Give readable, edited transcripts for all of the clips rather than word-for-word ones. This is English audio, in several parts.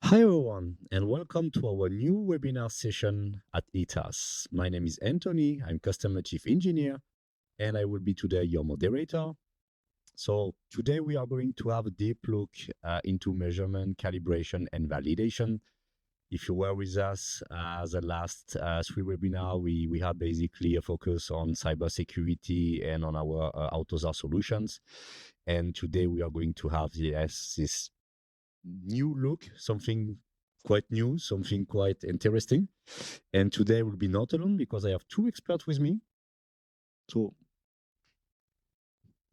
Hi everyone, and welcome to our new webinar session at ETAS. My name is Anthony, I'm Customer Chief Engineer, and I will be today your moderator. So today we are going to have a deep look into measurement, calibration, and validation. If you were with us the last three webinars, we had basically a focus on cybersecurity and on our AutoSAR solutions. And today we are going to have this new look, something quite new, something quite interesting. And today will be not alone because I have two experts with me. So,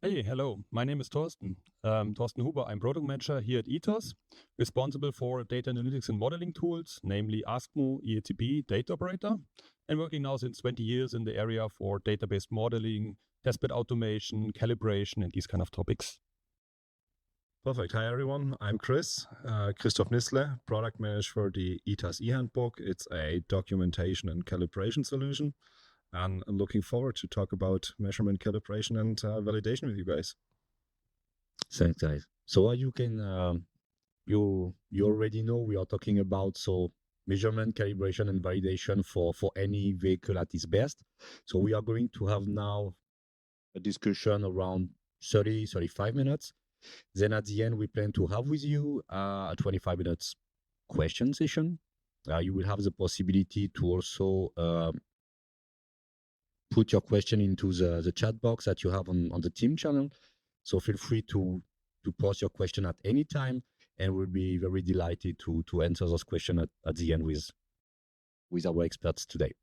Hey, hello. My name is Thorsten. Thorsten Huber. I'm product manager here at ETAS, responsible for data analytics and modeling tools, namely AskMo, EATB, Data Operator, and working now since 20 years in the area for database modeling, testbed automation, calibration, and these kind of topics. Perfect. Hi, everyone. I'm Christoph Nissle, product manager for the ETAS e-handbook. It's a documentation and calibration solution. And I'm looking forward to talk about measurement, calibration, and validation with you guys. thanks, guys. So you can, you already know we are talking about measurement, calibration, and validation for any vehicle at its best. So we are going to have now a discussion around 35 minutes. Then at the end, we plan to have with you a 25 minutes question session. You will have the possibility to also put your question into the chat box that you have on the team channel. So feel free to post your question at any time, and we'll be very delighted to answer those questions at the end with our experts today.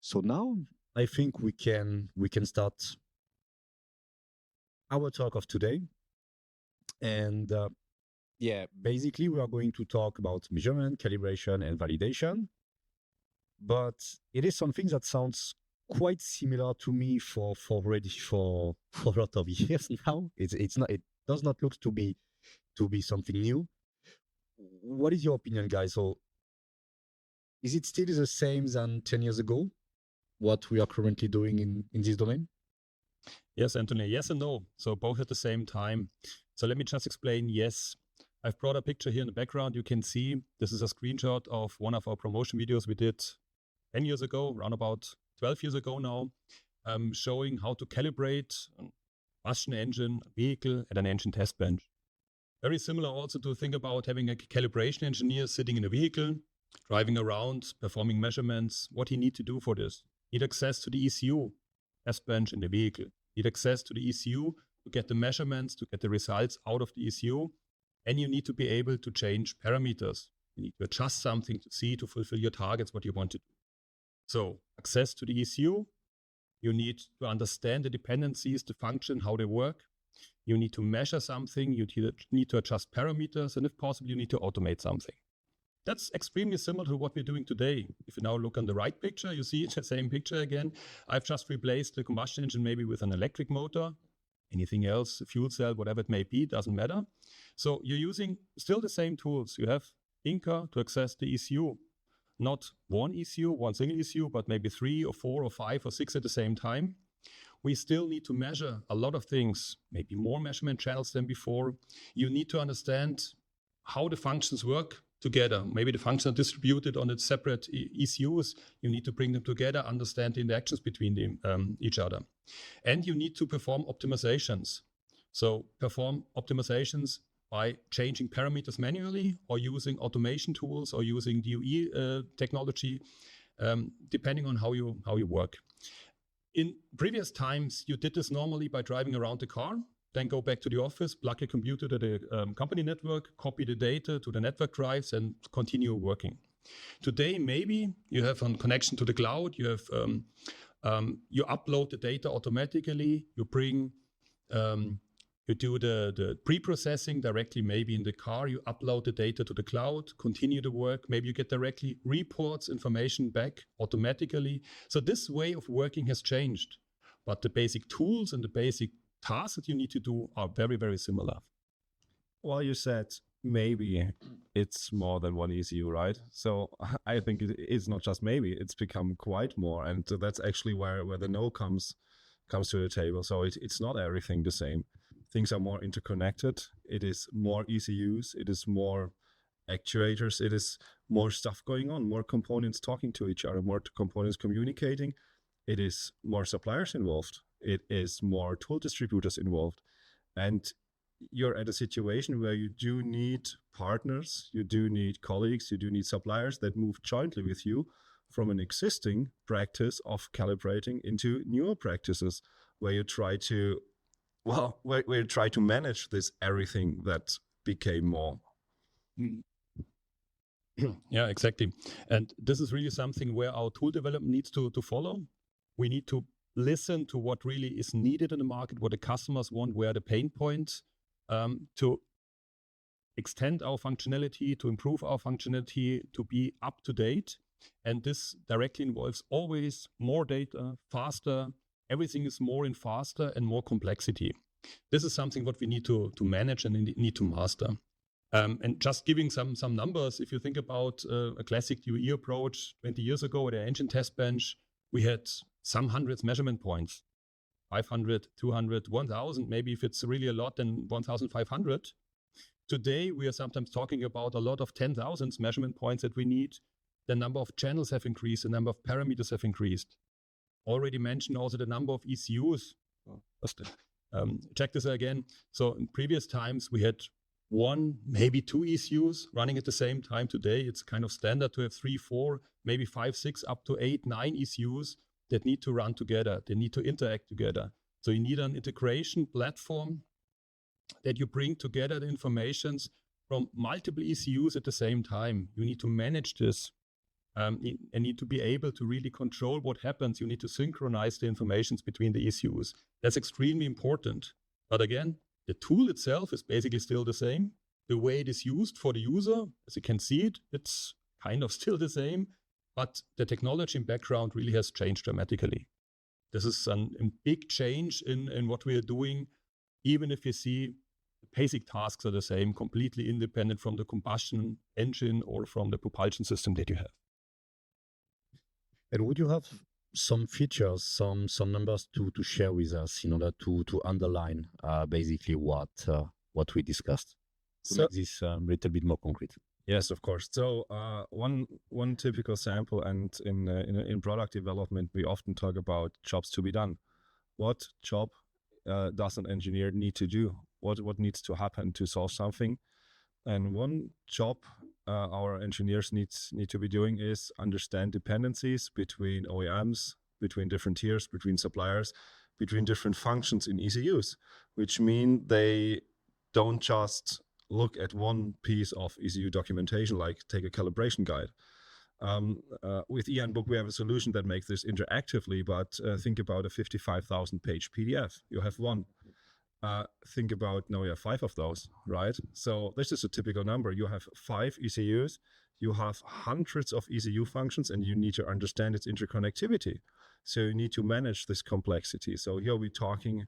So now I think we can start our talk of today. And basically we are going to talk about measurement, calibration, and validation. But it is something that sounds quite similar to me for already for a lot of years now. It does not look to be something new. What is your opinion, guys? So is it still the same than 10 years ago, what we are currently doing in this domain? Yes, Anthony, yes and no. So both at the same time. So let me just explain. Yes, I've brought a picture here in the background. You can see this is a screenshot of one of our promotion videos we did 10 years ago, around about 12 years ago now, showing how to calibrate a combustion engine, a vehicle at an engine test bench. Very similar also to think about having a calibration engineer sitting in a vehicle, driving around, performing measurements. What he need to do for this? Need access to the ECU test bench in the vehicle. Need access to the ECU to get the measurements, to get the results out of the ECU. And you need to be able to change parameters. You need to adjust something to fulfill your targets, what you want to do. So access to the ECU, you need to understand the dependencies, the function, how they work. You need to measure something, you need to adjust parameters, and if possible, you need to automate something. That's extremely similar to what we're doing today. If you now look on the right picture, you see the same picture again. I've just replaced the combustion engine maybe with an electric motor. Anything else, a fuel cell, whatever it may be, doesn't matter. So you're using still the same tools. You have Inca to access the ECU. Not one ECU, one single ECU, but maybe 3 or 4 or 5 or 6 at the same time. We still need to measure a lot of things, maybe more measurement channels than before. You need to understand how the functions work together. Maybe the functions are distributed on its separate ECUs. You need to bring them together, understand the interactions between them, each other. And you need to perform optimizations. So perform optimizations by changing parameters manually or using automation tools or using DOE technology, depending on how you work. In previous times, you did this normally by driving around the car, then go back to the office, plug your computer to the company network, copy the data to the network drives, and continue working. Today, maybe you have a connection to the cloud, you have you upload the data automatically, you bring you do the pre-processing directly maybe in the car, you upload the data to the cloud, continue the work, maybe you get directly reports, information back automatically. So this way of working has changed, but the basic tools and the basic tasks that you need to do are very, very similar. Well, you said maybe it's more than one ECU, right? So I think it's not just maybe, it's become quite more. And that's actually where the no comes to the table. So it's not everything the same. Things are more interconnected. It is more ECUs. It is more actuators, it is more stuff going on, more components talking to each other, more components communicating. It is more suppliers involved. It is more tool distributors involved. And you're at a situation where you do need partners, you do need colleagues, you do need suppliers that move jointly with you from an existing practice of calibrating into newer practices where you try to, where you try to manage this everything that became more. Yeah, exactly. And this is really something where our tool development needs to follow. We need to listen to what really is needed in the market, what the customers want, where are the pain points, to extend our functionality, to improve our functionality, to be up to date. And this directly involves always more data, faster. Everything is more and faster and more complexity. This is something what we need to manage and need to master. And just giving some numbers, if you think about a classic DOE approach 20 years ago at the engine test bench, we had some hundreds measurement points, 500, 200, 1,000, maybe if it's really a lot, then 1,500. Today, we are sometimes talking about a lot of 10,000 measurement points that we need. The number of channels have increased, the number of parameters have increased. Already mentioned also the number of ECUs. Check this again. So in previous times, we had 1, maybe 2 ECUs running at the same time. Today, it's kind of standard to have 3, 4, maybe 5, 6, up to 8, 9 ECUs that need to run together. They need to interact together. So you need an integration platform that you bring together the informations from multiple ECUs at the same time. You need to manage this and need to be able to really control what happens. You need to synchronize the informations between the ECUs. That's extremely important. But again, the tool itself is basically still the same. The way it is used for the user, as you can see it, it's kind of still the same, but the technology in background really has changed dramatically. This is a big change in what we are doing, even if you see the basic tasks are the same, completely independent from the combustion engine or from the propulsion system that you have. And would you have some features, some numbers to share with us in order to underline basically what we discussed to make this a little bit more concrete? Yes, of course. So one typical sample, and in product development, we often talk about jobs to be done. What job does an engineer need to do? What needs to happen to solve something? And one job our engineers need to be doing is understand dependencies between OEMs, between different tiers, between suppliers, between different functions in ECUs, which mean they don't just look at one piece of ECU documentation, like take a calibration guide. With eHandbook, we have a solution that makes this interactively, but think about a 55,000 page PDF. You have one. Think about now you have 5 of those, right? So this is a typical number. You have 5 ECUs, you have hundreds of ECU functions, and you need to understand its interconnectivity. So you need to manage this complexity. So here we're talking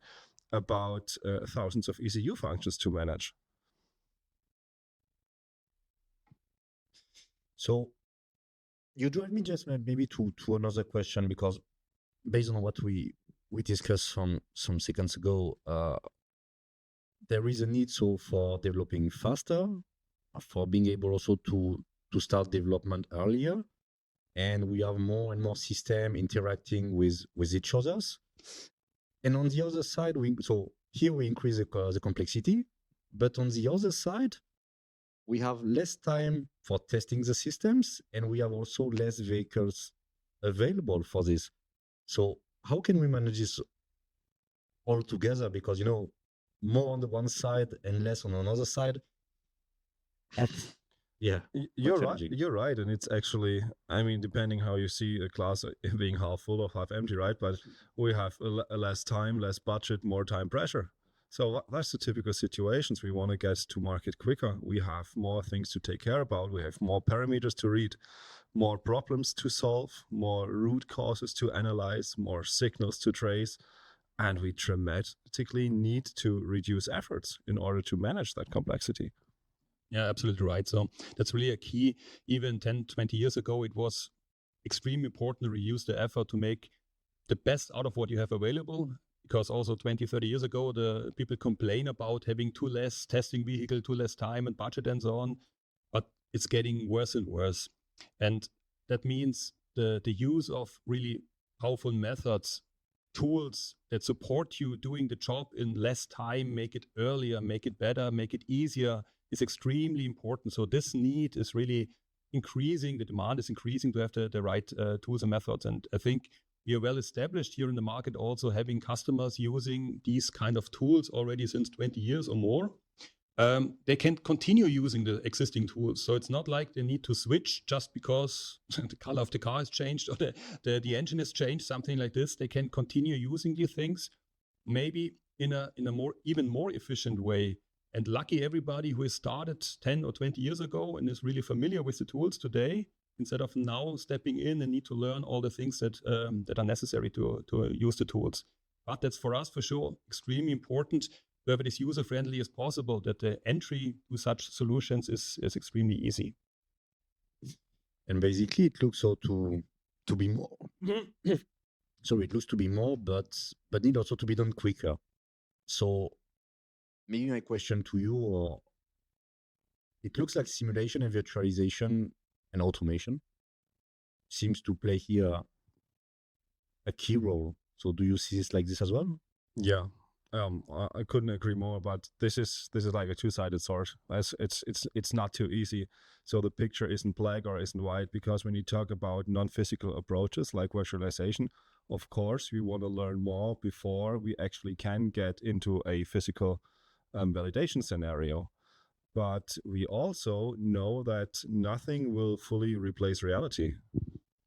about thousands of ECU functions to manage. So you drive me just maybe to another question, because based on what we discussed some seconds ago, there is a need for developing faster, for being able also to start development earlier, and we have more and more system interacting with each others. And on the other side, here we increase the complexity, but on the other side, we have less time for testing the systems, and we have also less vehicles available for this. So how can we manage this all together? Because, more on the one side and less on another side. Yeah, you're right. And it's actually, depending how you see a class being half full or half empty, right? But we have less time, less budget, more time pressure. So that's the typical situations. We want to get to market quicker. We have more things to take care about. We have more parameters to read, more problems to solve, more root causes to analyze, more signals to trace. And we dramatically need to reduce efforts in order to manage that complexity. Yeah, absolutely right. So that's really a key. Even 10, 20 years ago, it was extremely important to reduce the effort to make the best out of what you have available. Because also 20, 30 years ago, the people complain about having too less testing vehicle, too less time and budget and so on. But it's getting worse and worse. And that means the use of really powerful methods, tools that support you doing the job in less time, make it earlier, make it better, make it easier, is extremely important. So this need is really increasing, the demand is increasing to have the right tools and methods. And I think we are well established here in the market, also having customers using these kind of tools already since 20 years or more. They can continue using the existing tools. So it's not like they need to switch just because the color of the car has changed or the engine has changed, something like this. They can continue using these things, maybe in a even more efficient way. And lucky everybody who has started 10 or 20 years ago and is really familiar with the tools today, instead of now stepping in and need to learn all the things that are necessary to use the tools. But that's for us, for sure, extremely important to have it as user-friendly as possible, that the entry to such solutions is extremely easy. And basically, it looks so to be more. So it looks to be more, but need also to be done quicker. So maybe my question to you, or it looks like simulation and virtualization and automation seems to play here a key role. So do you see this like this as well? Yeah. I couldn't agree more, but this is like a two-sided sword. It's not too easy. So the picture isn't black or isn't white, because when you talk about non-physical approaches like virtualization, of course we want to learn more before we actually can get into a physical validation scenario. But we also know that nothing will fully replace reality.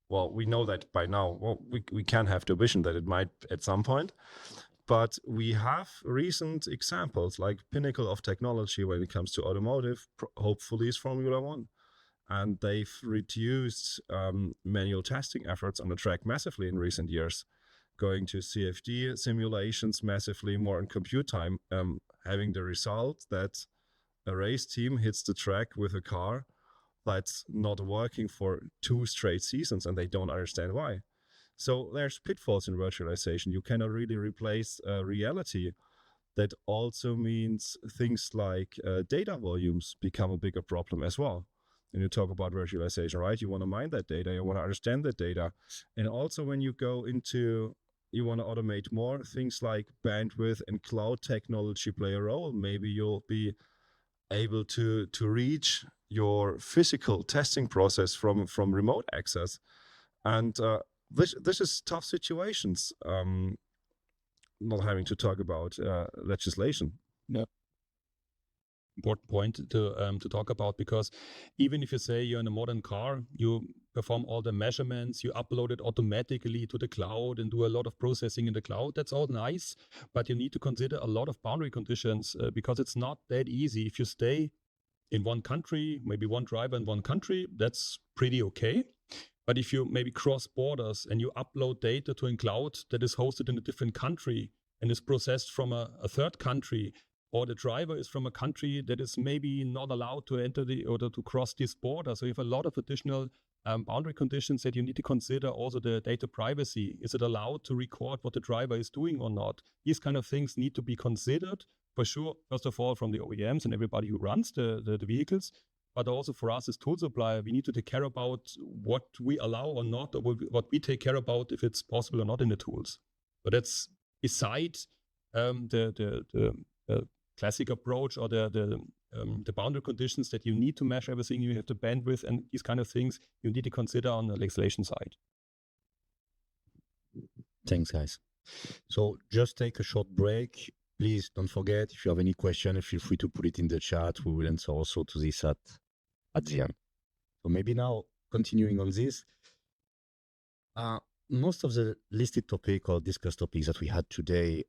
Well, we know that by now. Well, we can have the vision that it might at some point. But we have recent examples, like pinnacle of technology when it comes to automotive, hopefully is Formula One. And they've reduced manual testing efforts on the track massively in recent years, going to CFD simulations massively more in compute time, having the result that a race team hits the track with a car that's not working for 2 straight seasons, and they don't understand why. So there's pitfalls in virtualization. You cannot really replace reality. That also means things like data volumes become a bigger problem as well. When you talk about virtualization, right? You want to mine that data, you want to understand that data. And also when you go into, you want to automate more, things like bandwidth and cloud technology play a role. Maybe you'll be able to reach your physical testing process from remote access. And this is tough situations, not having to talk about legislation. Yeah. Important point to talk about, because even if you say you're in a modern car, you perform all the measurements, you upload it automatically to the cloud and do a lot of processing in the cloud. That's all nice, but you need to consider a lot of boundary conditions because it's not that easy. If you stay in one country, maybe one driver in one country, that's pretty okay. But if you maybe cross borders and you upload data to a cloud that is hosted in a different country and is processed from a third country, or the driver is from a country that is maybe not allowed to enter or to cross this border. So you have a lot of additional boundary conditions that you need to consider. Also the data privacy. Is it allowed to record what the driver is doing or not? These kind of things need to be considered for sure. First of all, from the OEMs and everybody who runs the vehicles. But also for us as tool supplier, we need to take care about what we allow or not, or what we take care about if it's possible or not in the tools. But that's beside the classic approach or the boundary conditions that you need to measure everything. You have the bandwidth and these kind of things you need to consider on the legislation side. Thanks, guys. So just take a short break. Please don't forget, if you have any question, feel free to put it in the chat. We will answer also to this at the end. So maybe now, continuing on this, most of the listed topic or discussed topics that we had today,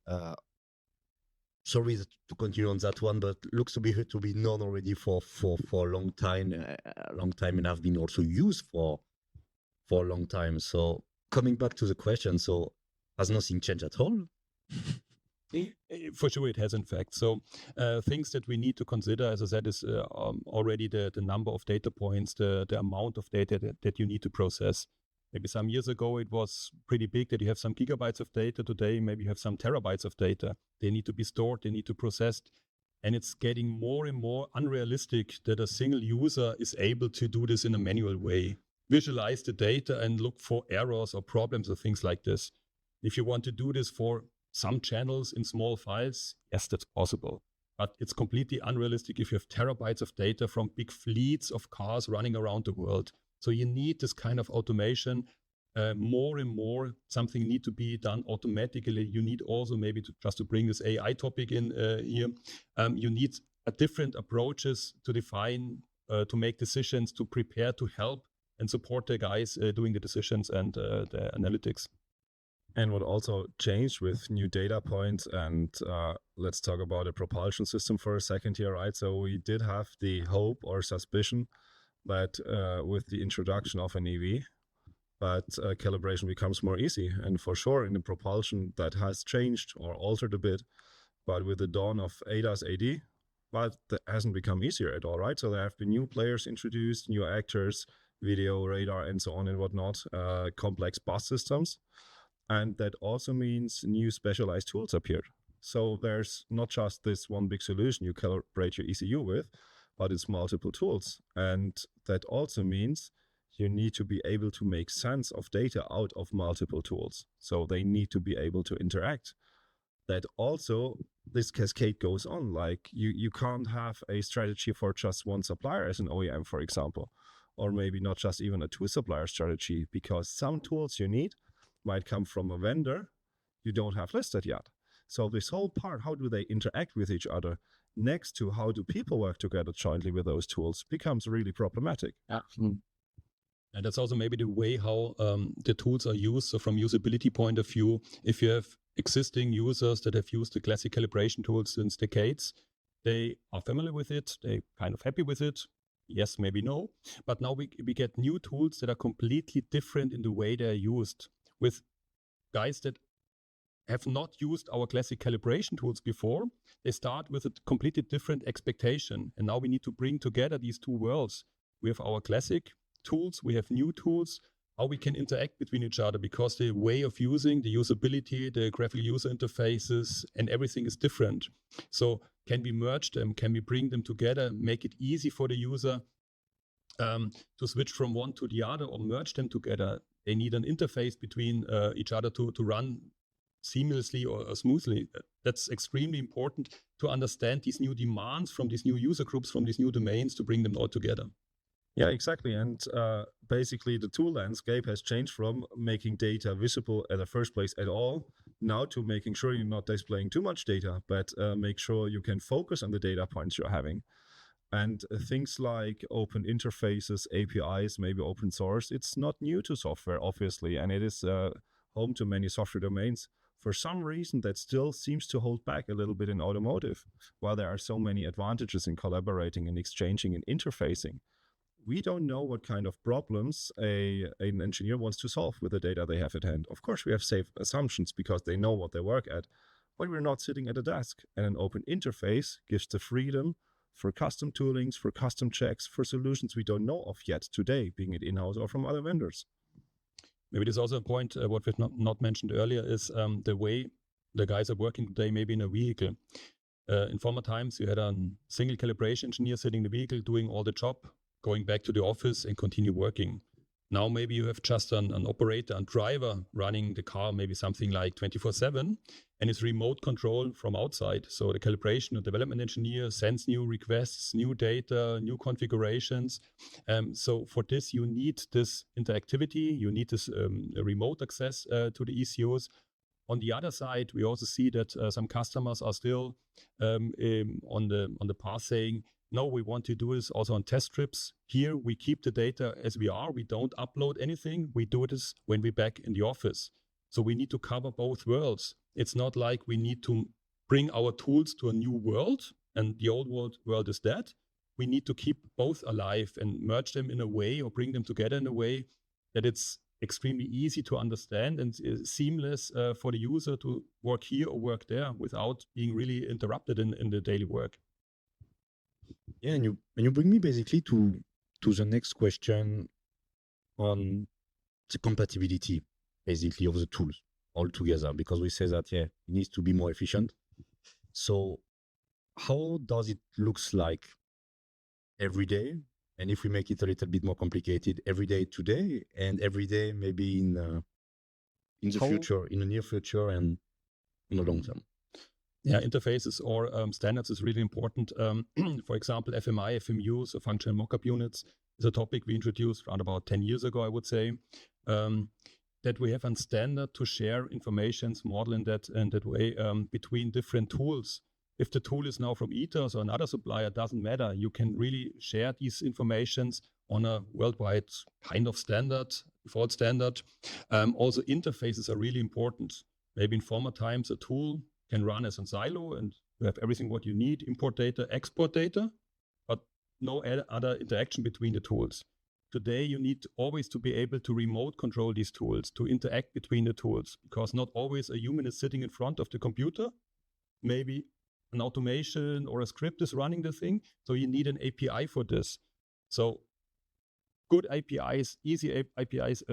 sorry to continue on that one, but looks to be known already for a long time, and have been also used for a long time. So coming back to the question, so has nothing changed at all? For sure it has, in fact. So things that we need to consider, as I said, is already the number of data points, the amount of data that you need to process. Maybe some years ago it was pretty big that you have some gigabytes of data. Today maybe you have some terabytes of data. They need to be stored, they need to be processed. And it's getting more and more unrealistic that a single user is able to do this in a manual way, visualize the data and look for errors or problems or things like this. If you want to do this for some channels in small files, yes, that's possible. But it's completely unrealistic if you have terabytes of data from big fleets of cars running around the world. So you need this kind of automation. More and more, something need to be done automatically. You need also maybe just to bring this AI topic in here. You need different approaches to define, to make decisions, to prepare, to help and support the guys doing the decisions and the analytics. And what also changed with new data points, and let's talk about a propulsion system for a second here, right? So we did have the hope or suspicion that with the introduction of an EV, but calibration becomes more easy. And for sure, in the propulsion, that has changed or altered a bit. But with the dawn of ETAS AD, but that hasn't become easier at all, right? So there have been new players introduced, new actors, video, radar, and so on and whatnot, complex bus systems. And that also means new specialized tools appeared. So there's not just this one big solution you calibrate your ECU with, but it's multiple tools. And that also means you need to be able to make sense of data out of multiple tools. So they need to be able to interact. That also, this cascade goes on. Like you can't have a strategy for just one supplier as an OEM, for example, or maybe not just even a two-supplier strategy, because some tools you need might come from a vendor you don't have listed yet. So this whole part, how do they interact with each other, next to how do people work together jointly with those tools, becomes really problematic. Yeah. And that's also maybe the way how the tools are used. So from usability point of view, if you have existing users that have used the classic calibration tools since decades, they are familiar with it, they're kind of happy with it. Yes, maybe no. But now we get new tools that are completely different in the way they're used, with guys that have not used our classic calibration tools before. They start with a completely different expectation. And now we need to bring together these two worlds. We have our classic tools, we have new tools, how we can interact between each other, because the way of using, the usability, the graphical user interfaces, and everything is different. So can we merge them? Can we bring them together, make it easy for the user to switch from one to the other, or merge them together? They need an interface between each other to run seamlessly or smoothly. That's extremely important to understand these new demands from these new user groups, from these new domains, to bring them all together. Yeah, exactly. And basically the tool landscape has changed from making data visible at the first place at all, now to making sure you're not displaying too much data, but make sure you can focus on the data points you're having. And things like open interfaces, APIs, maybe open source, it's not new to software, obviously, and it is home to many software domains. For some reason, that still seems to hold back a little bit in automotive. While there are so many advantages in collaborating and exchanging and interfacing, we don't know what kind of problems an engineer wants to solve with the data they have at hand. Of course, we have safe assumptions because they know what they work at, but we're not sitting at a desk. And an open interface gives the freedom for custom toolings, for custom checks, for solutions we don't know of yet today, being it in-house or from other vendors. Maybe there's also a point, what we've not mentioned earlier, is the way the guys are working today, maybe in a vehicle. In former times, you had a single calibration engineer sitting in the vehicle doing all the job, going back to the office and continue working. Now maybe you have just an operator and driver running the car, maybe something like 24/7, and it's remote control from outside. So the calibration and development engineer sends new requests, new data, new configurations. So for this, you need this interactivity, you need this remote access to the ECUs. On the other side, we also see that some customers are still on the path saying, no, we want to do this also on test trips. Here, we keep the data as we are. We don't upload anything. We do this when we're back in the office. So we need to cover both worlds. It's not like we need to bring our tools to a new world and the old world is dead. We need to keep both alive and merge them in a way, or bring them together in a way that it's extremely easy to understand and seamless for the user to work here or work there without being really interrupted in the daily work. Yeah, and you bring me basically to the next question on the compatibility, basically, of the tools altogether, because we say that, yeah, it needs to be more efficient. So how does it looks like every day? And if we make it a little bit more complicated, every day today, and every day maybe in the How- future, in the near future, and in the long term. Yeah, interfaces or standards is really important. For example, FMI, FMU, so functional mockup units, is a topic we introduced around about 10 years ago, I would say. That we have a standard to share informations, model in that way between different tools. If the tool is now from ETAS or another supplier, doesn't matter. You can really share these informations on a worldwide kind of standard, default standard. Also, interfaces are really important. Maybe in former times, a tool can run as a silo and you have everything what you need, import data, export data, but no other interaction between the tools. Today, you need always to be able to remote control these tools, to interact between the tools, because not always a human is sitting in front of the computer. Maybe an automation or a script is running the thing. So you need an API for this. So good APIs, easy APIs,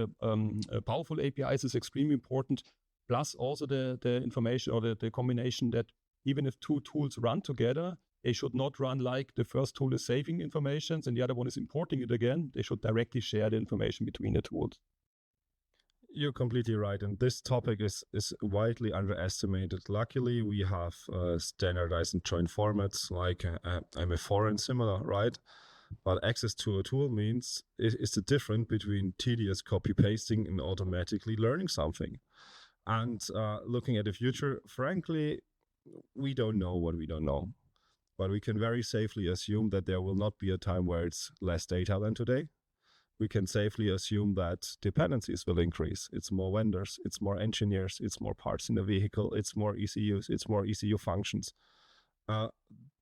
powerful APIs is extremely important. Plus also the information or the combination that even if two tools run together, they should not run like the first tool is saving information and the other one is importing it again. They should directly share the information between the tools. You're completely right, and this topic is widely underestimated. Luckily, we have standardized and joint formats like MF4 and similar, right? But access to a tool means it's the difference between tedious copy pasting and automatically learning something. And looking at the future, frankly, we don't know what we don't know. But we can very safely assume that there will not be a time where it's less data than today. We can safely assume that dependencies will increase. It's more vendors, it's more engineers, it's more parts in the vehicle, it's more ECUs, it's more ECU functions.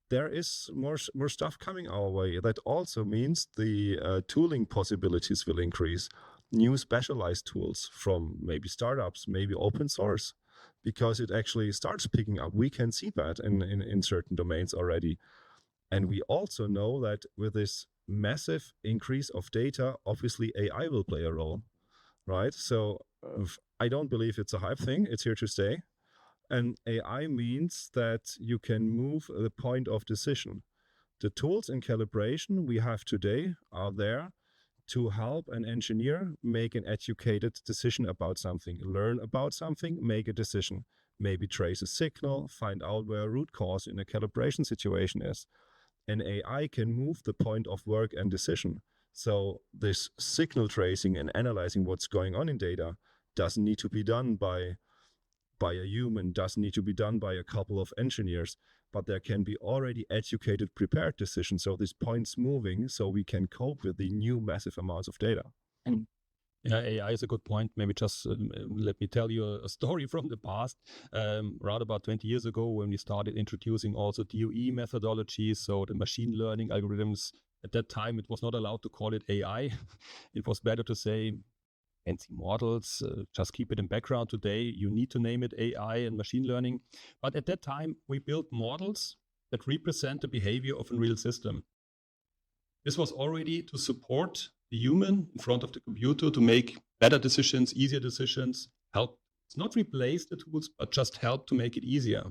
There is more stuff coming our way. That also means the tooling possibilities will increase. New specialized tools from maybe startups, maybe open source, because it actually starts picking up. We can see that in certain domains already. And we also know that with this massive increase of data, obviously AI will play a role, right? So I don't believe it's a hype thing. It's here to stay. And AI means that you can move the point of decision. The tools in calibration we have today are there to help an engineer make an educated decision about something, learn about something, make a decision, maybe trace a signal, find out where a root cause in a calibration situation is. And AI can move the point of work and decision. So this signal tracing and analyzing what's going on in data doesn't need to be done by a human, doesn't need to be done by a couple of engineers, but there can be already educated, prepared decisions. So this point's moving so we can cope with the new massive amounts of data. Yeah, AI is a good point. Maybe just let me tell you a story from the past. Around about 20 years ago, when we started introducing also DOE methodologies, so the machine learning algorithms, at that time, it was not allowed to call it AI. It was better to say fancy models, just keep it in background. Today, you need to name it AI and machine learning. But at that time, we built models that represent the behavior of a real system. This was already to support the human in front of the computer to make better decisions, easier decisions, help. It's not replace the tools, but just help to make it easier.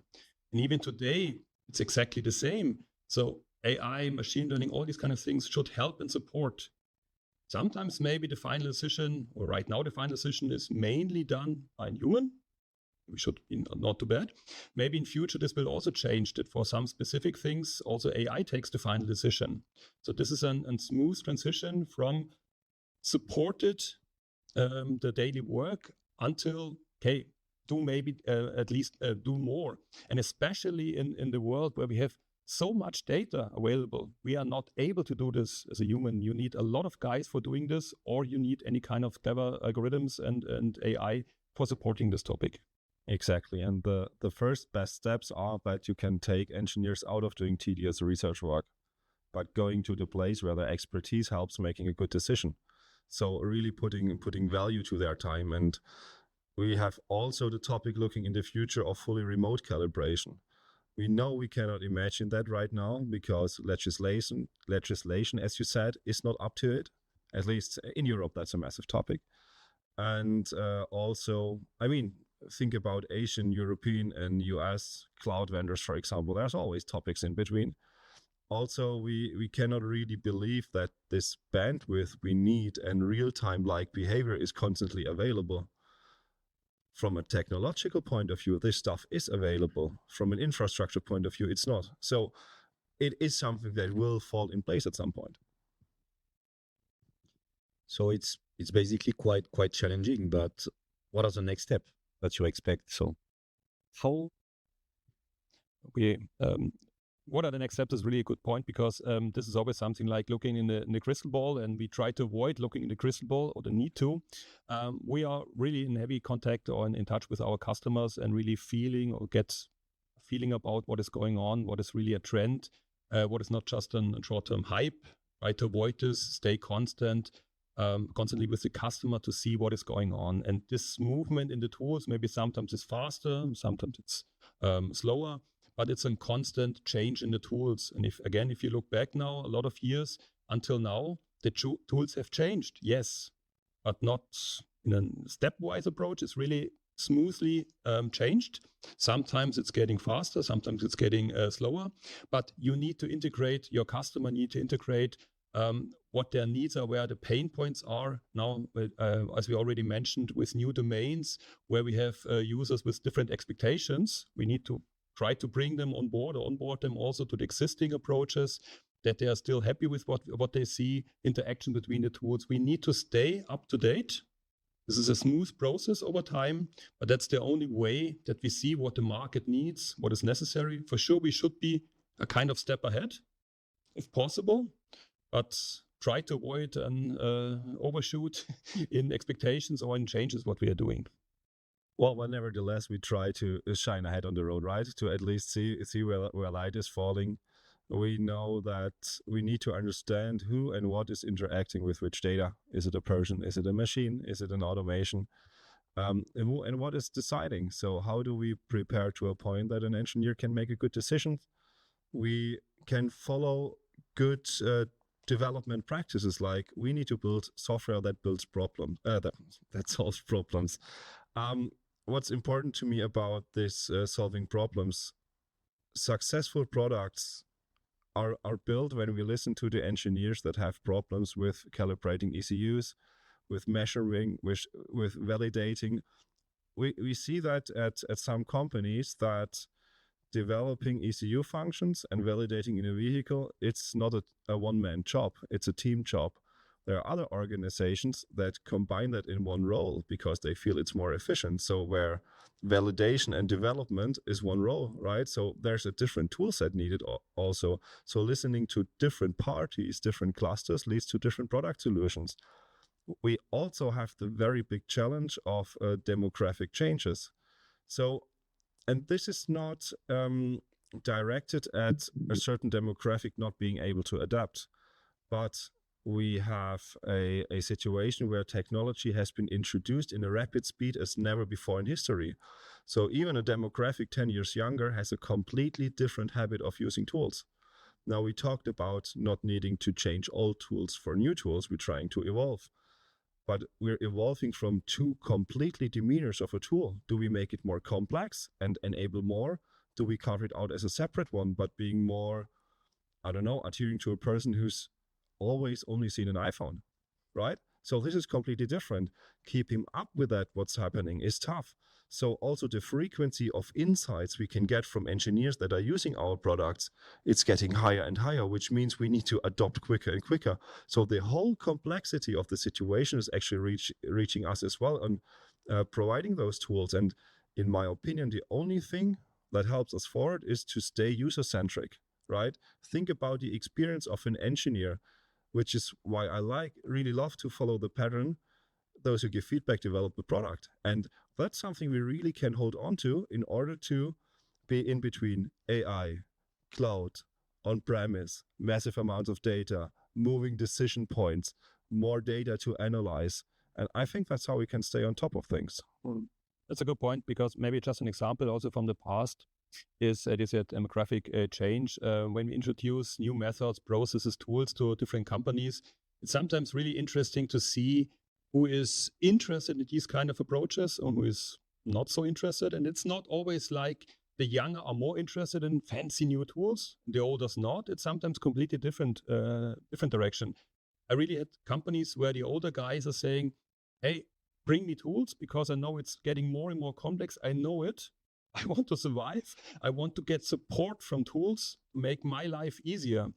And even today, it's exactly the same. So AI, machine learning, all these kind of things should help and support. Sometimes maybe the final decision, or right now the final decision is mainly done by a human. We should be not too bad. Maybe in future this will also change that for some specific things, also AI takes the final decision. So this is a smooth transition from supported the daily work until, okay, do maybe at least do more. And especially in the world where we have so much data available, we are not able to do this as a human. You need a lot of guys for doing this, or you need any kind of clever algorithms and AI for supporting this topic. Exactly. And the first best steps are that you can take engineers out of doing tedious research work, but going to the place where their expertise helps making a good decision. So really putting value to their time. And we have also the topic looking in the future of fully remote calibration. We know we cannot imagine that right now because legislation, as you said, is not up to it. At least in Europe, that's a massive topic. And also, I mean, think about Asian, European, and US cloud vendors, for example, there's always topics in between. Also, we cannot really believe that this bandwidth we need and real-time like behavior is constantly available. From a technological point of view, this stuff is available. From an infrastructure point of view, it's not. So it is something that will fall in place at some point. So it's basically quite challenging, but what are the next steps that you expect? So how what are the next steps is really a good point, because this is always something like looking in the crystal ball, and we try to avoid looking in the crystal ball, or the need to. We are really in heavy contact or in touch with our customers and really feeling or get a feeling about what is going on, what is really a trend, what is not just a short-term hype. Try to avoid this, stay constantly with the customer to see what is going on. And this movement in the tools, maybe sometimes it's faster, sometimes it's slower, but it's a constant change in the tools. And if you look back now, a lot of years until now, the tools have changed, yes, but not in a stepwise approach. It's really smoothly changed. Sometimes it's getting faster, sometimes it's getting slower, but you need to integrate, your customer need to integrate what their needs are, where the pain points are. Now, as we already mentioned, with new domains where we have users with different expectations, we need to try to bring them on board, or onboard them also to the existing approaches, that they are still happy with what they see, interaction between the tools. We need to stay up to date. This is a smooth process over time, but that's the only way that we see what the market needs, what is necessary. For sure, we should be a kind of step ahead, if possible, but try to avoid an overshoot in expectations or in changes what we are doing. Well, nevertheless, we try to shine ahead on the road, right? To at least see where light is falling. We know that we need to understand who and what is interacting with which data. Is it a person? Is it a machine? Is it an automation? And what is deciding? So how do we prepare to a point that an engineer can make a good decision? We can follow good development practices, like we need to build software that builds problems, that solves problems. What's important to me about this solving problems, successful products are built when we listen to the engineers that have problems with calibrating ECUs, with measuring, with validating. We see that at some companies that developing ECU functions and validating in a vehicle, it's not a one-man job, it's a team job. There are other organizations that combine that in one role because they feel it's more efficient. So where validation and development is one role, right? So there's a different tool set needed also. So listening to different parties, different clusters leads to different product solutions. We also have the very big challenge of demographic changes. So, and this is not directed at a certain demographic not being able to adapt, but we have a situation where technology has been introduced in a rapid speed as never before in history. So even a demographic 10 years younger has a completely different habit of using tools. Now, we talked about not needing to change old tools for new tools. We're trying to evolve, but we're evolving from two completely demeanors of a tool. Do we make it more complex and enable more? Do we carve it out as a separate one, but being more, I don't know, adhering to a person who's always only seen an iPhone, right? So this is completely different. Keeping up with that, what's happening, is tough. So also the frequency of insights we can get from engineers that are using our products, it's getting higher and higher, which means we need to adopt quicker and quicker. So the whole complexity of the situation is actually reaching us as well, and providing those tools. And in my opinion, the only thing that helps us forward is to stay user-centric, right? Think about the experience of an engineer, which is why I really love to follow the pattern. Those who give feedback develop the product. And that's something we really can hold on to in order to be in between AI, cloud, on-premise, massive amounts of data, moving decision points, more data to analyze. And I think that's how we can stay on top of things. That's a good point, because maybe just an example also from the past is this demographic change. When we introduce new methods, processes, tools to different companies, it's sometimes really interesting to see who is interested in these kind of approaches, or who is not so interested. And it's not always like the younger are more interested in fancy new tools, the older's not. It's sometimes completely different direction. I really had companies where the older guys are saying, hey, bring me tools because I know it's getting more and more complex. I know it. I want to survive. I want to get support from tools to make my life easier.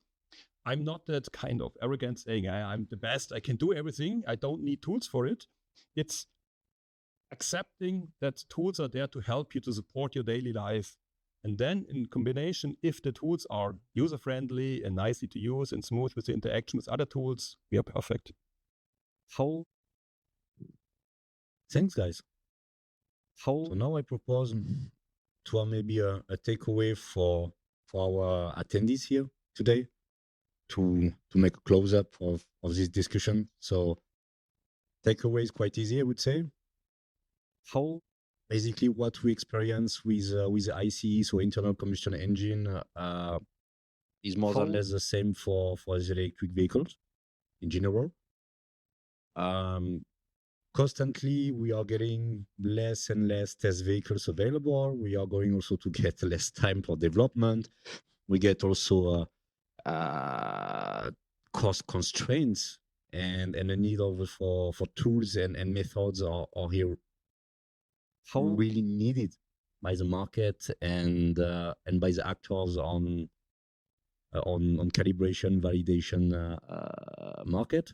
I'm not that kind of arrogant saying I'm the best. I can do everything. I don't need tools for it. It's accepting that tools are there to help you to support your daily life. And then in combination, if the tools are user-friendly and nicely to use and smooth with the interaction with other tools, we are perfect. Thanks, guys. So now I propose to have maybe a takeaway for our attendees here today to make a close-up of this discussion. So takeaway is quite easy, I would say. Basically what we experience with the ICE, so internal combustion engine, is more or less the same for the electric vehicles in general. Constantly we are getting less and less test vehicles available. We are going also to get less time for development. We get also cost constraints and the need for tools and methods are here really needed by the market and by the actors on calibration validation market.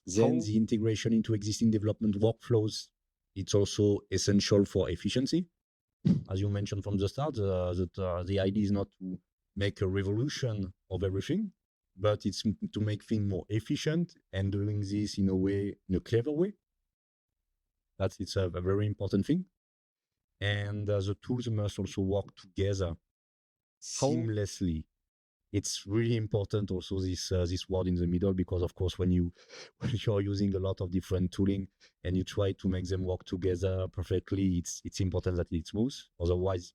Then the integration into existing development workflows, it's also essential for efficiency. As you mentioned from the start, that the idea is not to make a revolution of everything, but it's to make things more efficient and doing this in a clever way. It's a very important thing. And the tools must also work together seamlessly. It's really important also this word in the middle, because of course when you're using a lot of different tooling and you try to make them work together perfectly, it's important that it's smooth. Otherwise,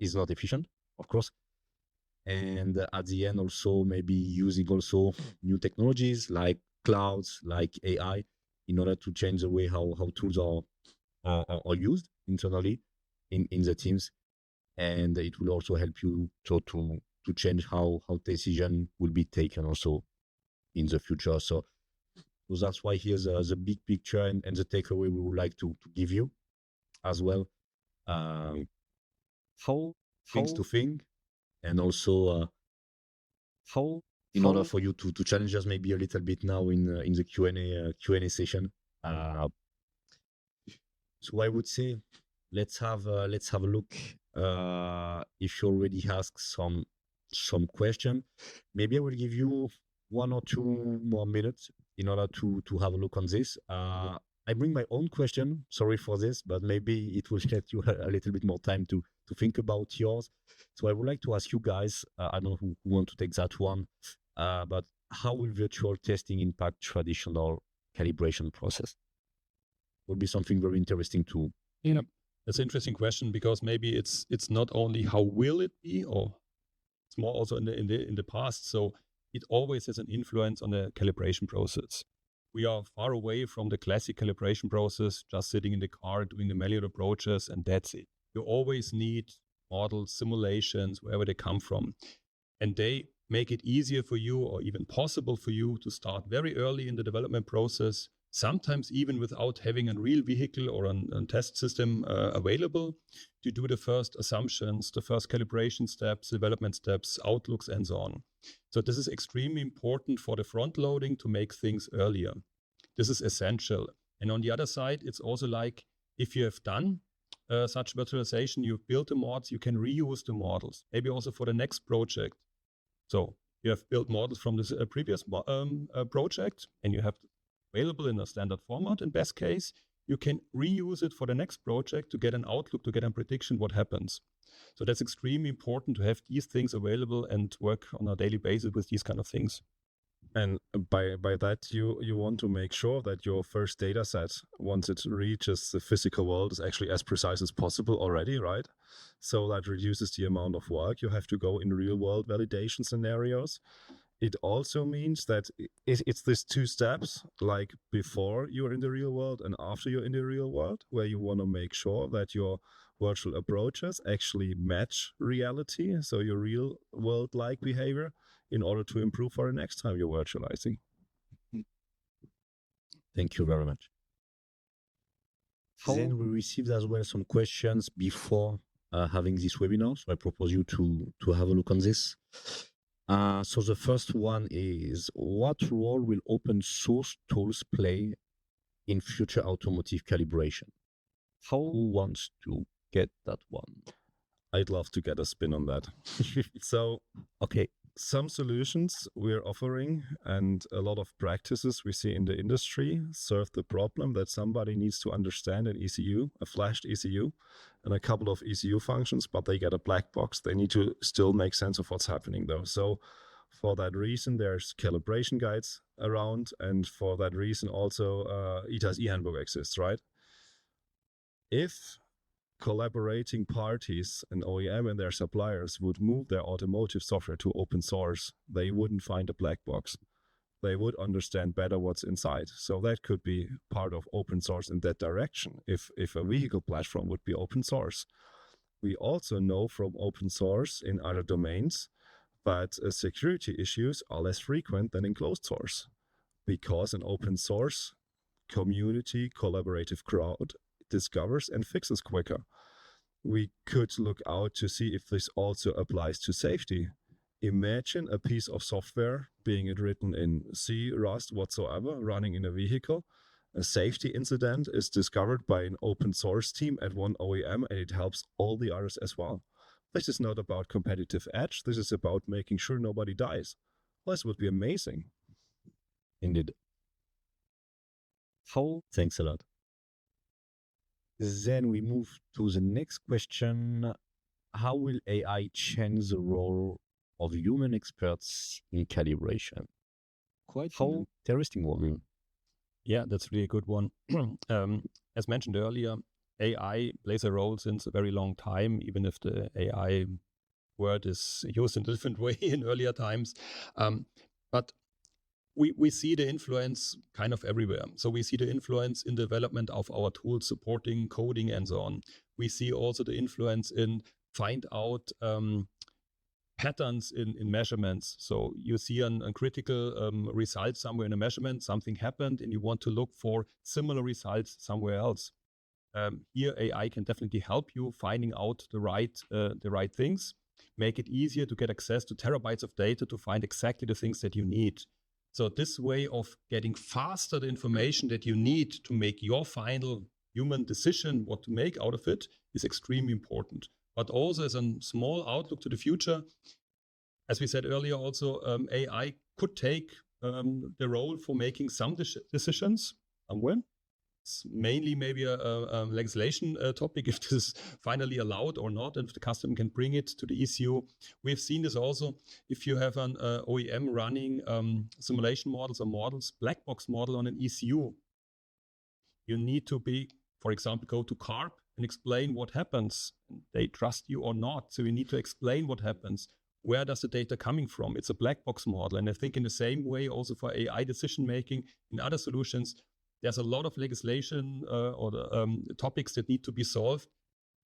it's not efficient, of course. And at the end also maybe using also new technologies like clouds, like AI, in order to change the way how tools are used internally in the teams. And it will also help you to change how decision will be taken also in the future. So that's why here's the big picture and the takeaway we would like to give you as well. Things to think, and also in order for you to challenge us maybe a little bit now in the Q&A session. So I would say let's have a look. If you already asked some question, maybe I will give you 1 or 2 more minutes in order to have a look on this. I bring my own question. Sorry for this, but maybe it will get you a little bit more time to think about yours. So I would like to ask you guys, I don't know who want to take that one, but how will virtual testing impact traditional calibration process? Would be something very interesting to. Yeah, that's an interesting question, because maybe it's not only how will it be, or it's more also in the past. So it always has an influence on the calibration process. We are far away from the classic calibration process, just sitting in the car doing the manual approaches, and that's it. You always need models, simulations, wherever they come from. And they make it easier for you, or even possible for you, to start very early in the development process, sometimes even without having a real vehicle or a test system available, to do the first assumptions, the first calibration steps, development steps, outlooks, and so on. So this is extremely important for the front loading to make things earlier. This is essential. And on the other side, it's also like, if you have done such virtualization, you've built the mods, you can reuse the models, maybe also for the next project. So you have built models from this previous project, and you have available in a standard format. In best case, you can reuse it for the next project to get an outlook, to get a prediction what happens. So that's extremely important to have these things available and work on a daily basis with these kind of things. And by that, you want to make sure that your first data set, once it reaches the physical world, is actually as precise as possible already, right? So that reduces the amount of work you have to go in real world validation scenarios. it also means that it's these two steps, like before you're in the real world and after you're in the real world, where you want to make sure that your virtual approaches actually match reality, so your real world-like behavior, in order to improve for the next time you're virtualizing. Thank you very much. Then we received as well some questions before having this webinar, so I propose you to have a look on this. So the first one is, what role will open source tools play in future automotive calibration? Who wants to get that one? I'd love to get a spin on that. So, okay, some solutions we're offering and a lot of practices we see in the industry serve the problem that somebody needs to understand an ECU, a flashed ECU, and a couple of ECU functions, but they get a black box. They need to still make sense of what's happening though. So for that reason, there's calibration guides around, and for that reason also ETAS e-handbook exists, right? If collaborating parties, an OEM and their suppliers, would move their automotive software to open source, they wouldn't find a black box. They would understand better what's inside. So that could be part of open source in that direction, if a vehicle platform would be open source. We also know from open source in other domains, but security issues are less frequent than in closed source, because an open source community collaborative crowd discovers and fixes quicker. We could look out to see if this also applies to safety. Imagine a piece of software, being it written in C, Rust, whatsoever, running in a vehicle. A safety incident is discovered by an open source team at one OEM, and it helps all the others as well. This is not about competitive edge. This is about making sure nobody dies. Well, this would be amazing. Indeed. Thanks a lot. Then we move to the next question. How will AI change the role of human experts in calibration? Quite an interesting one. Yeah, that's really a good one. As mentioned earlier, AI plays a role since a very long time, even if the AI word is used in a different way in earlier times. But we see the influence kind of everywhere. So we see the influence in development of our tools supporting coding and so on. We see also the influence in find out patterns in measurements. So you see a critical result somewhere in a measurement, something happened, and you want to look for similar results somewhere else. Here AI can definitely help you finding out the right things, make it easier to get access to terabytes of data to find exactly the things that you need. So this way of getting faster the information that you need to make your final human decision, what to make out of it, is extremely important. But also as a small outlook to the future, as we said earlier also, AI could take the role for making some decisions. When? It's mainly maybe a legislation topic, if this is finally allowed or not, and if the customer can bring it to the ECU. We've seen this also if you have an OEM running simulation models or models, black box model on an ECU. You need to for example, go to CARB and explain what happens. They trust you or not. So you need to explain what happens. Where does the data coming from? It's a black box model. And I think in the same way also for AI decision making in other solutions, there's a lot of legislation or the topics that need to be solved.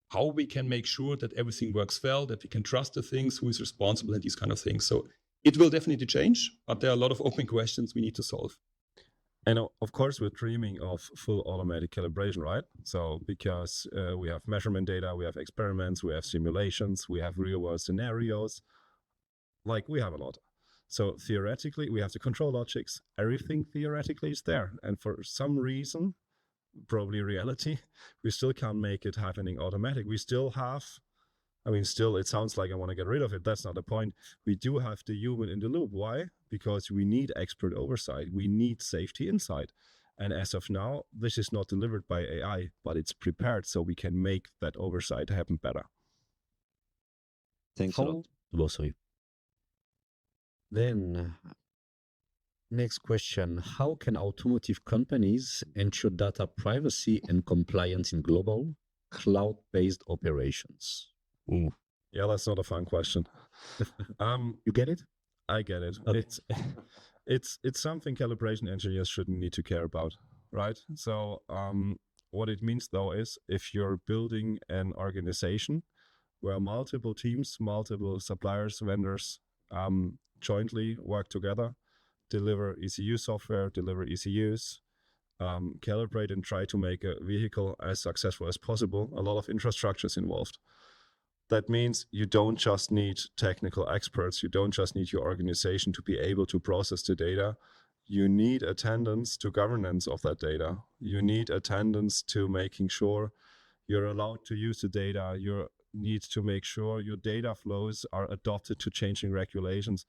How we can make sure that everything works well, that we can trust the things, who is responsible, and these kind of things. So it will definitely change, but there are a lot of open questions we need to solve. And of course, we're dreaming of full automatic calibration, right? So because we have measurement data, we have experiments, we have simulations, we have real world scenarios. Like we have a lot. So theoretically, we have the control logics. Everything theoretically is there. And for some reason, probably reality, we still can't make it happening automatic. We still have, still, it sounds like I want to get rid of it. That's not the point. We do have the human in the loop. Why? Because we need expert oversight. We need safety insight. And as of now, this is not delivered by AI, but it's prepared so we can make that oversight happen better. Thanks a lot, both of you. Then, next question. How can automotive companies ensure data privacy and compliance in global cloud-based operations? Ooh. Yeah, that's not a fun question. You get it? I get it. Okay. It's something calibration engineers shouldn't need to care about, right? So what it means though is if you're building an organization where multiple teams, multiple suppliers, vendors jointly work together, deliver ECU software, deliver ECUs, calibrate and try to make a vehicle as successful as possible, a lot of infrastructure is involved. That means you don't just need technical experts. You don't just need your organization to be able to process the data. You need attendance to governance of that data. You need attendance to making sure you're allowed to use the data. You need to make sure your data flows are adopted to changing regulations.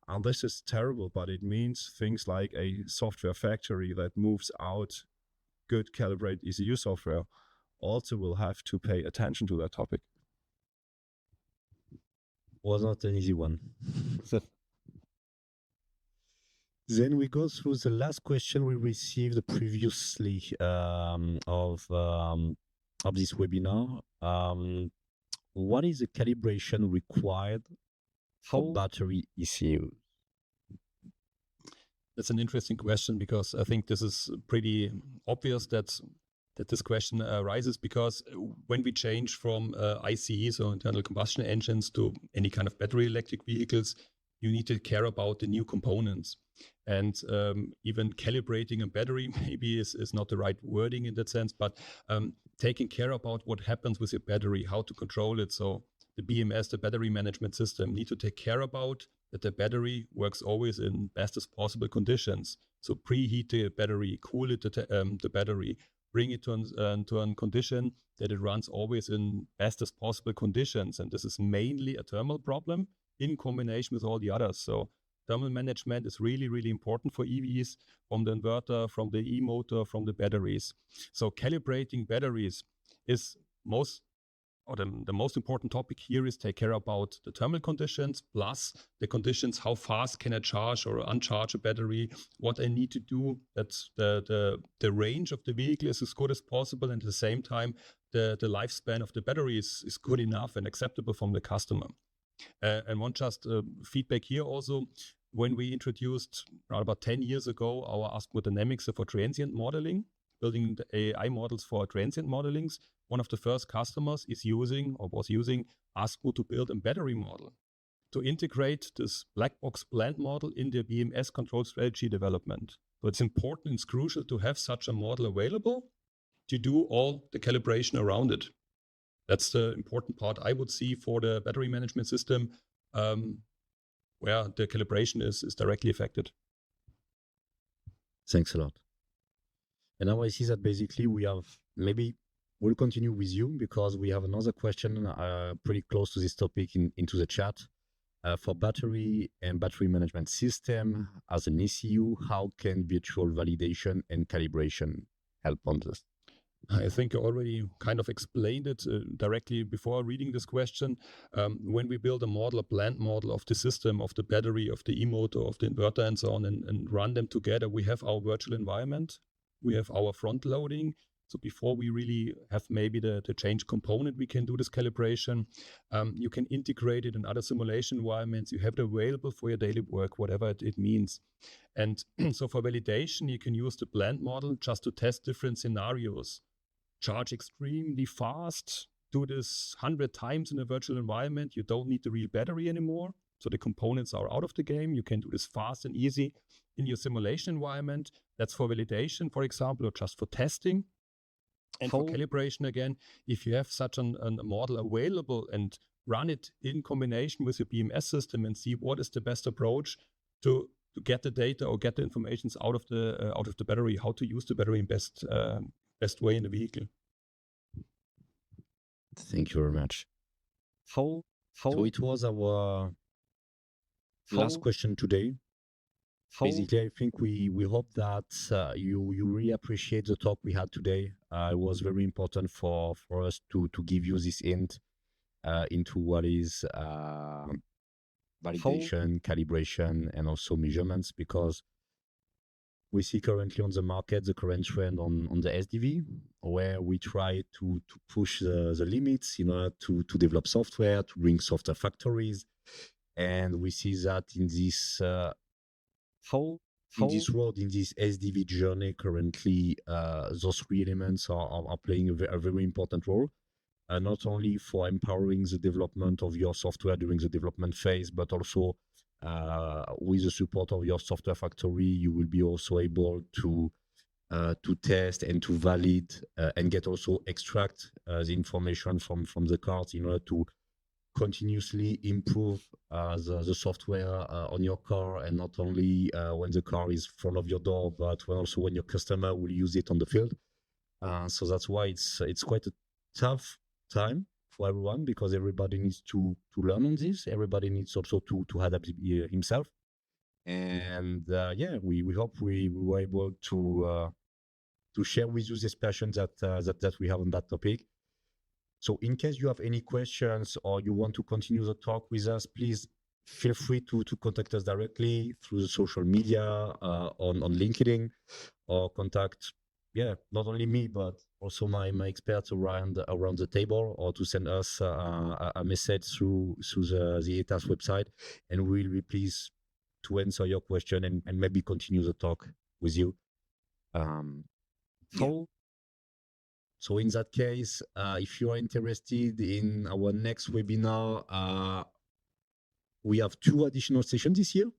And this is terrible, but it means things like a software factory that moves out good calibrated ECU software also will have to pay attention to that topic. Was not an easy one. Then we go through the last question we received previously of this webinar. What is the calibration required for battery ECU? That's an interesting question because I think this is pretty obvious that this question arises because when we change from ICEs or internal combustion engines to any kind of battery electric vehicles, you need to care about the new components. And even calibrating a battery maybe is not the right wording in that sense, but taking care about what happens with your battery, how to control it. So the BMS, the battery management system, need to take care about that the battery works always in bestest possible conditions. So preheat the battery, cool it the battery, bring it to a condition that it runs always in bestest possible conditions. And this is mainly a thermal problem in combination with all the others. So thermal management is really, really important for EVs, from the inverter, from the e-motor, from the batteries. So calibrating batteries is the most important topic here is take care about the thermal conditions, plus the conditions, how fast can I charge or uncharge a battery, what I need to do that the range of the vehicle is as good as possible, and at the same time, the lifespan of the battery is good enough and acceptable from the customer. And one just feedback here also, when we introduced around about 10 years ago our ASCO Dynamics for transient modeling, building the AI models for transient modelings, one of the first customers was using ASCO to build a battery model to integrate this black box blend model in their BMS control strategy development. So it's important, it's crucial to have such a model available to do all the calibration around it. That's the important part I would see for the battery management system, where the calibration is directly affected. Thanks a lot. And now I see that basically we'll continue with you because we have another question pretty close to this topic into the chat. For battery and battery management system as an ECU, how can virtual validation and calibration help on this? I think I already kind of explained it directly before reading this question. When we build a blend model of the system, of the battery, of the e-motor, of the inverter and so on, and run them together, we have our virtual environment, we have our front loading. So before we really have maybe the change component, we can do this calibration. You can integrate it in other simulation environments. You have it available for your daily work, whatever it means. And so for validation, you can use the blend model just to test different scenarios. Charge extremely fast, do this 100 times in a virtual environment. You don't need the real battery anymore. So the components are out of the game. You can do this fast and easy in your simulation environment. That's for validation, for example, or just for testing. And for calibration, again, if you have such a model available and run it in combination with your BMS system and see what is the best approach to get the data or get the information out of the battery, how to use the battery in best way in the vehicle. Thank you very much. So it was our last question today. Basically, I think we hope that you really appreciate the talk we had today. It was very important for us to give you this hint into what is validation, calibration, and also measurements, because we see currently on the market the current trend on the SDV, where we try to push the limits in order to develop software, to bring software factories. And we see that in this how in this road, in this SDV journey currently, those three elements are playing a very important role, not only for empowering the development of your software during the development phase, but also with the support of your software factory, you will be also able to test and to valid and get also extract the information from the cards in order to continuously improve the software on your car, and not only when the car is in front of your door, but also when your customer will use it on the field. So that's why it's quite a tough time for everyone, because everybody needs to learn on this. Everybody needs also to adapt himself. And we hope we were able to share with you this passion that we have on that topic. So in case you have any questions or you want to continue the talk with us, please feel free to contact us directly through the social media, on LinkedIn, or contact, not only me, but also my experts around the table, or to send us a message through the ETAS website, and we'll be pleased to answer your question and maybe continue the talk with you. So in that case, if you are interested in our next webinar, we have 2 additional sessions this year.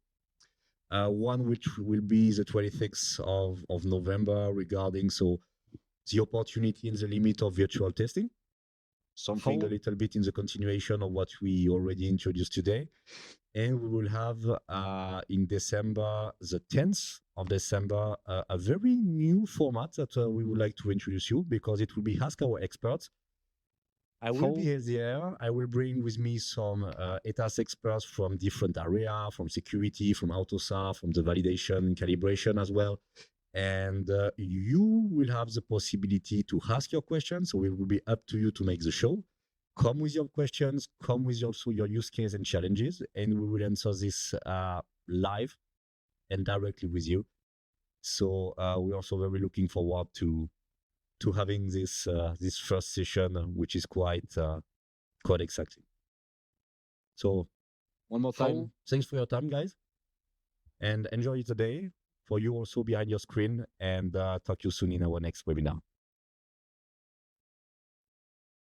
One which will be the 26th of November, regarding the opportunity and the limit of virtual testing. Something a little bit in the continuation of what we already introduced today. And we will have in December, the 10th of December, a very new format that we would like to introduce you, because it will be Ask Our Experts. I will be there. I will bring with me some ETAS experts from different areas, from security, from AutoSAR, from the validation, calibration as well. And you will have the possibility to ask your questions. So it will be up to you to make the show. Come with your questions, come with also your use case and challenges, and we will answer this live and directly with you. So we're also very looking forward to having this first session, which is quite exciting. So one more time, thanks for your time, guys, and enjoy the day for you also behind your screen, and talk to you soon in our next webinar.